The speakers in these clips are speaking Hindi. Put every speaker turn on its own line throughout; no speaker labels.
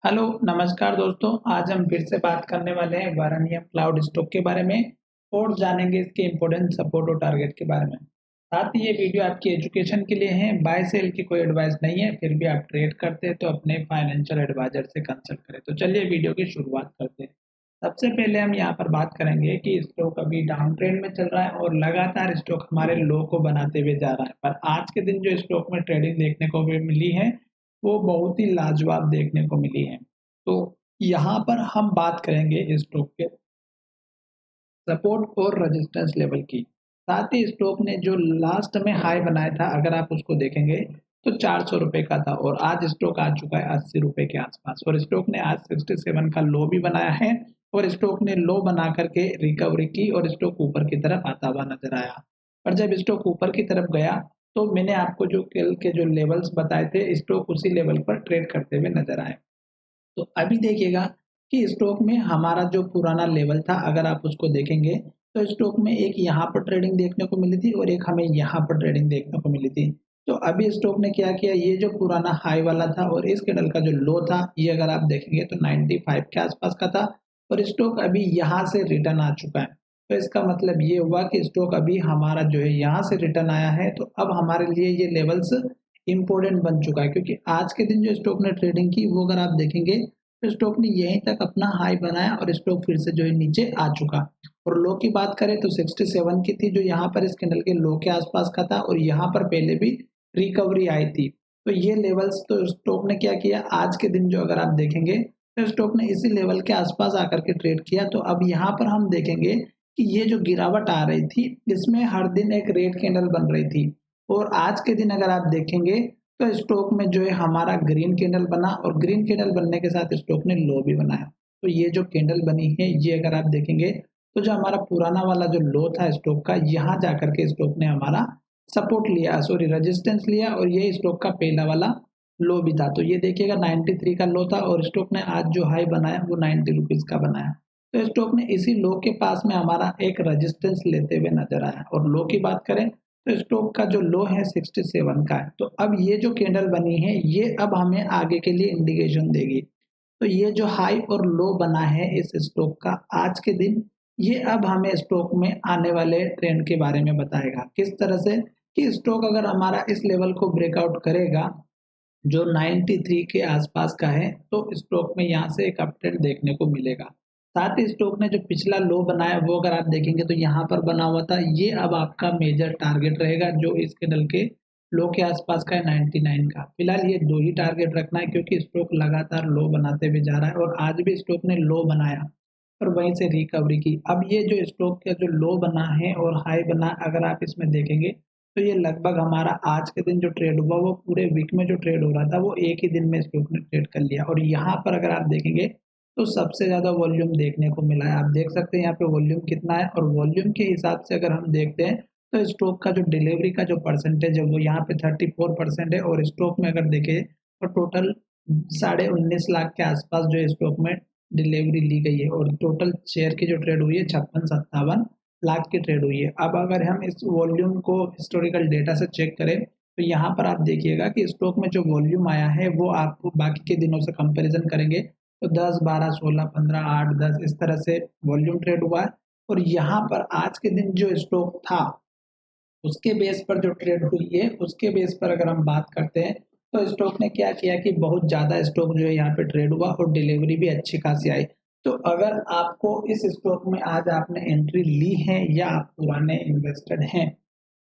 हेलो, नमस्कार दोस्तों। आज हम फिर से बात करने वाले हैं वारानियम क्लाउड स्टॉक के बारे में और जानेंगे इसके इम्पोर्टेंट सपोर्ट और टारगेट के बारे में। साथ ही ये वीडियो आपकी एजुकेशन के लिए है, बाय सेल की कोई एडवाइस नहीं है। फिर भी आप ट्रेड करते हैं तो अपने फाइनेंशियल एडवाइजर से कंसल्ट करें। तो चलिए वीडियो की शुरुआत करते हैं। सबसे पहले हम यहाँ पर बात करेंगे कि स्टॉक अभी डाउन ट्रेंड में चल रहा है और लगातार स्टॉक हमारे लो को बनाते हुए जा रहा है। पर आज के दिन जो स्टॉक में ट्रेडिंग देखने को भी मिली है, वो बहुत ही लाजवाब देखने को मिली है। तो यहाँ पर हम बात करेंगे स्टॉक के सपोर्ट और रेजिस्टेंस लेवल की। साथ ही स्टॉक ने जो लास्ट में हाई बनाया था, अगर आप उसको देखेंगे तो 400 रुपए का था और आज स्टॉक आ चुका है 80 रुपए के आसपास और स्टॉक ने आज 67 का लो भी बनाया है और स्टॉक ने लो बना करके रिकवरी की और स्टॉक ऊपर की तरफ आता हुआ नजर आया। पर जब स्टॉक ऊपर की तरफ गया तो मैंने आपको जो कल के जो लेवल्स बताए थे, स्टॉक उसी लेवल पर ट्रेड करते हुए नजर आए। तो अभी देखिएगा कि स्टॉक में हमारा जो पुराना लेवल था, अगर आप उसको देखेंगे तो स्टॉक में एक यहाँ पर ट्रेडिंग देखने को मिली थी और एक हमें यहाँ पर ट्रेडिंग देखने को मिली थी। तो अभी स्टॉक ने क्या किया, ये जो पुराना हाई वाला था और इस कैंडल का जो लो था, ये अगर आप देखेंगे तो 95 के आसपास का था और स्टॉक अभी यहाँ से रिटर्न आ चुका है। तो इसका मतलब ये हुआ कि स्टॉक अभी हमारा जो है यहाँ से रिटर्न आया है, तो अब हमारे लिए ये लेवल्स इम्पोर्टेंट बन चुका है, क्योंकि आज के दिन जो स्टॉक ने ट्रेडिंग की वो अगर आप देखेंगे तो स्टॉक ने यहीं तक अपना हाई बनाया और स्टॉक फिर से जो है नीचे आ चुका। और लो की बात करें तो 67 की थी, जो यहाँ पर इस कैंडल के लो के आसपास का था और यहाँ पर पहले भी रिकवरी आई थी। तो ये लेवल्स तो स्टॉक ने क्या किया, आज के दिन जो अगर आप देखेंगे तो स्टॉक ने इसी लेवल के आसपास आकर के ट्रेड किया। तो अब यहाँ पर हम देखेंगे कि ये जो गिरावट आ रही थी, इसमें हर दिन एक रेड कैंडल बन रही थी और आज के दिन अगर आप देखेंगे तो स्टॉक में जो है हमारा ग्रीन कैंडल बना और ग्रीन कैंडल बनने के साथ स्टॉक ने लो भी बनाया। तो ये जो कैंडल बनी है, ये अगर आप देखेंगे तो जो हमारा पुराना वाला जो लो था स्टॉक का, यहाँ जाकर के स्टॉक ने हमारा सपोर्ट लिया, सॉरी रेजिस्टेंस लिया और ये स्टॉक का पहला वाला लो भी था। तो ये देखिएगा 93 का लो था और स्टॉक ने आज जो हाई बनाया वो 90 रुपीज का बनाया। तो स्टॉक ने इसी लो के पास में हमारा एक रेजिस्टेंस लेते हुए नजर आया और लो की बात करें तो स्टॉक का जो लो है 67 का है। तो अब ये जो कैंडल बनी है, ये अब हमें आगे के लिए इंडिकेशन देगी। तो ये जो हाई और लो बना है इस स्टॉक का आज के दिन, ये अब हमें स्टॉक में आने वाले ट्रेंड के बारे में बताएगा। किस तरह से कि स्टॉक अगर हमारा इस लेवल को ब्रेकआउट करेगा जो 93 के आसपास का है, तो स्टॉक में यहाँ से एक अपट्रेंड देखने को मिलेगा। साथ ही स्टॉक ने जो पिछला लो बनाया वो अगर आप देखेंगे तो यहाँ पर बना हुआ था, ये अब आपका मेजर टारगेट रहेगा जो इस कैंडल के लो के आसपास का है 99 का। फिलहाल ये दो ही टारगेट रखना है, क्योंकि स्टॉक लगातार लो बनाते हुए जा रहा है और आज भी स्टॉक ने लो बनाया और वहीं से रिकवरी की। अब ये जो स्टॉक का जो लो बना है और हाई बना, अगर आप इसमें देखेंगे तो ये लगभग हमारा आज के दिन जो ट्रेड हुआ वो पूरे वीक में जो ट्रेड हो रहा था वो एक ही दिन में स्टॉक ने ट्रेड कर लिया। और यहाँ पर अगर आप देखेंगे तो सबसे ज्यादा वॉल्यूम देखने को मिला है। आप देख सकते हैं यहाँ पे वॉल्यूम कितना है और वॉल्यूम के हिसाब से अगर हम देखते हैं तो स्टॉक का जो डिलीवरी का जो परसेंटेज है वो यहाँ पे 34% है और स्टॉक में अगर देखें तो टोटल 19.5 लाख के आसपास जो स्टॉक में डिलीवरी ली गई है और टोटल शेयर की जो ट्रेड हुई है 56-57 लाख की ट्रेड हुई है। अब अगर हम इस वॉल्यूम को हिस्टोरिकल डेटा से चेक करें तो यहाँ पर आप देखिएगा कि स्टॉक में जो वॉल्यूम आया है वो आपको बाकी के दिनों से कंपैरिजन करेंगे तो 10, 12, 16, 15, 8, 10 इस तरह से वॉल्यूम ट्रेड हुआ है। और यहाँ पर आज के दिन जो स्टॉक था उसके बेस पर जो ट्रेड हुई है, उसके बेस पर अगर हम बात करते हैं तो स्टॉक ने क्या किया कि बहुत ज़्यादा स्टॉक जो है यहाँ पे ट्रेड हुआ और डिलीवरी भी अच्छी खासी आई। तो अगर आपको इस स्टॉक में आज आपने एंट्री ली है या आप पुराने इन्वेस्टेड हैं,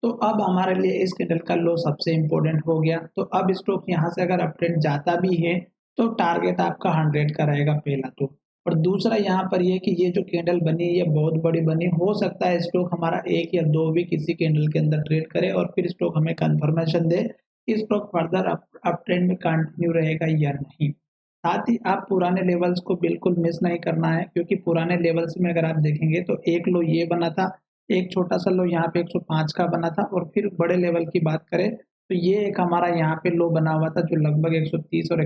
तो अब हमारे लिए इस कैंडल का लो सबसे इम्पोर्टेंट हो गया। तो अब स्टॉक यहाँ से अगर अपट्रेंड जाता भी है तो टारगेट आपका 100 का रहेगा पहला तो। और दूसरा यहाँ पर ये कि ये जो कैंडल बनी है ये बहुत बड़ी बनी, हो सकता है स्टॉक हमारा एक या दो भी किसी कैंडल के अंदर ट्रेड करे और फिर स्टॉक हमें कंफर्मेशन दे कि स्टॉक फर्दर अप ट्रेंड में कंटिन्यू रहेगा या नहीं। साथ ही आप पुराने लेवल्स को बिल्कुल मिस नहीं करना है, क्योंकि पुराने लेवल्स में अगर आप देखेंगे तो एक लो ये बना था, एक छोटा सा लो यहाँ पे 105 का बना था और फिर बड़े लेवल की बात करें तो ये एक हमारा यहाँ पे लो बना हुआ था जो लगभग 130 और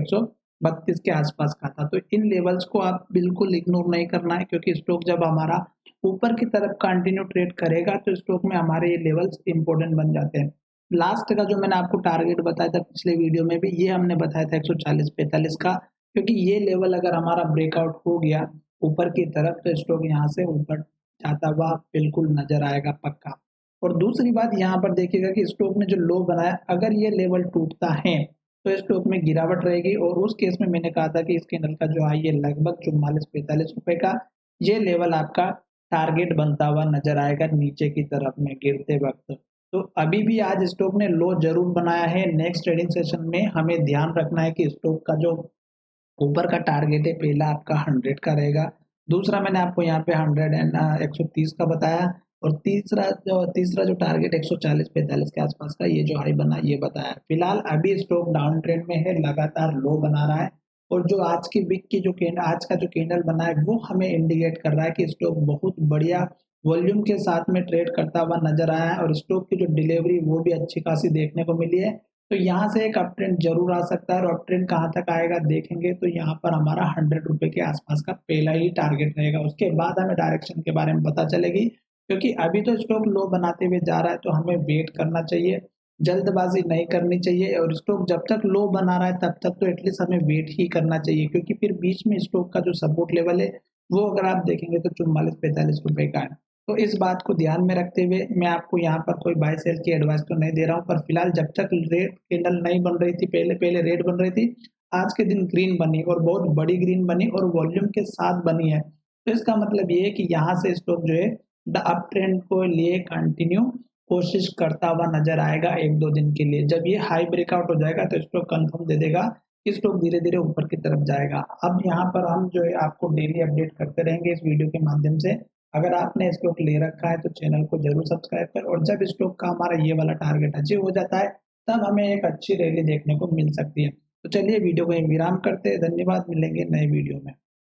132 के आसपास का था। तो इन लेवल्स को आप बिल्कुल इग्नोर नहीं करना है, क्योंकि स्टॉक जब हमारा ऊपर की तरफ कंटिन्यू ट्रेड करेगा तो स्टॉक में हमारे ये लेवल्स इंपॉर्टेंट बन जाते हैं। लास्ट का जो मैंने आपको टारगेट बताया था पिछले वीडियो में भी, ये हमने बताया था 140-45 का। क्योंकि ये लेवल अगर हमारा ब्रेकआउट हो गया ऊपर की तरफ तो स्टॉक यहाँ से ऊपर जाता हुआ बिल्कुल नजर आएगा पक्का। और दूसरी बात यहाँ पर देखिएगा कि स्टॉक ने जो लो बनाया अगर ये लेवल टूटता है तो स्टॉक में गिरावट रहेगी, और उस केस में मैंने कहा था कि इस कैंडल का जो हाई है लगभग 44-45 रुपए का, ये लेवल आपका टारगेट बनता हुआ नजर आएगा नीचे की तरफ में गिरते वक्त। तो अभी भी आज स्टॉक ने लो जरूर बनाया है। नेक्स्ट ट्रेडिंग सेशन में हमें ध्यान रखना है कि स्टॉक का जो ऊपर का टारगेट है पहला आपका 100 का रहेगा, दूसरा मैंने आपको यहाँ पे 100 एंड 130 का बताया, और तीसरा जो टारगेट 140-45 के आसपास का ये जो हाई बना ये बताया। फिलहाल अभी स्टॉक डाउन ट्रेंड में है, लगातार लो बना रहा है, और जो आज की वीक की जो कैंडल आज का जो कैंडल बना है वो हमें इंडिकेट कर रहा है कि स्टॉक बहुत बढ़िया वॉल्यूम के साथ में ट्रेड करता हुआ नजर आया है, और स्टॉक की जो डिलीवरी वो भी अच्छी खासी देखने को मिली है। तो यहाँ से एक अप ट्रेंड जरूर आ सकता है, और अप ट्रेंड कहाँ तक आएगा देखेंगे तो यहाँ पर हमारा 100 रुपए के आसपास का पहला ही टारगेट रहेगा, उसके बाद हमें डायरेक्शन के बारे में पता चलेगी। क्योंकि अभी तो स्टॉक लो बनाते हुए जा रहा है तो हमें वेट करना चाहिए, जल्दबाजी नहीं करनी चाहिए, और स्टॉक जब तक लो बना रहा है तब तक तो एटलीस्ट हमें वेट ही करना चाहिए, क्योंकि फिर बीच में स्टॉक का जो सपोर्ट लेवल है वो अगर आप देखेंगे तो 44-45 रुपए का है। तो इस बात को ध्यान में रखते हुए मैं आपको यहाँ पर कोई बाय सेल की एडवाइस तो नहीं दे रहा हूँ, पर फिलहाल जब तक रेड कैंडल नहीं बन रही थी, पहले पहले रेड बन रही थी, आज के दिन ग्रीन बनी और बहुत बड़ी ग्रीन बनी और वॉल्यूम के साथ बनी है। तो इसका मतलब ये है कि यहाँ से स्टॉक जो है द अप ट्रेंड को लिए कंटिन्यू कोशिश करता हुआ नजर आएगा 1-2 दिन के लिए। जब ये हाई ब्रेकआउट हो जाएगा तो स्टॉक कंफर्म दे देगा कि स्टॉक धीरे धीरे ऊपर की तरफ जाएगा। अब यहाँ पर हम जो है आपको डेली अपडेट करते रहेंगे इस वीडियो के माध्यम से। अगर आपने स्टॉक ले रखा है तो चैनल को जरूर सब्सक्राइब कर, और जब स्टॉक का हमारा ये वाला टारगेट अचीव हो जाता है तब हमें एक अच्छी रैली देखने को मिल सकती है। तो चलिए वीडियो को यहीं विराम करते हैं। धन्यवाद, मिलेंगे नए वीडियो में।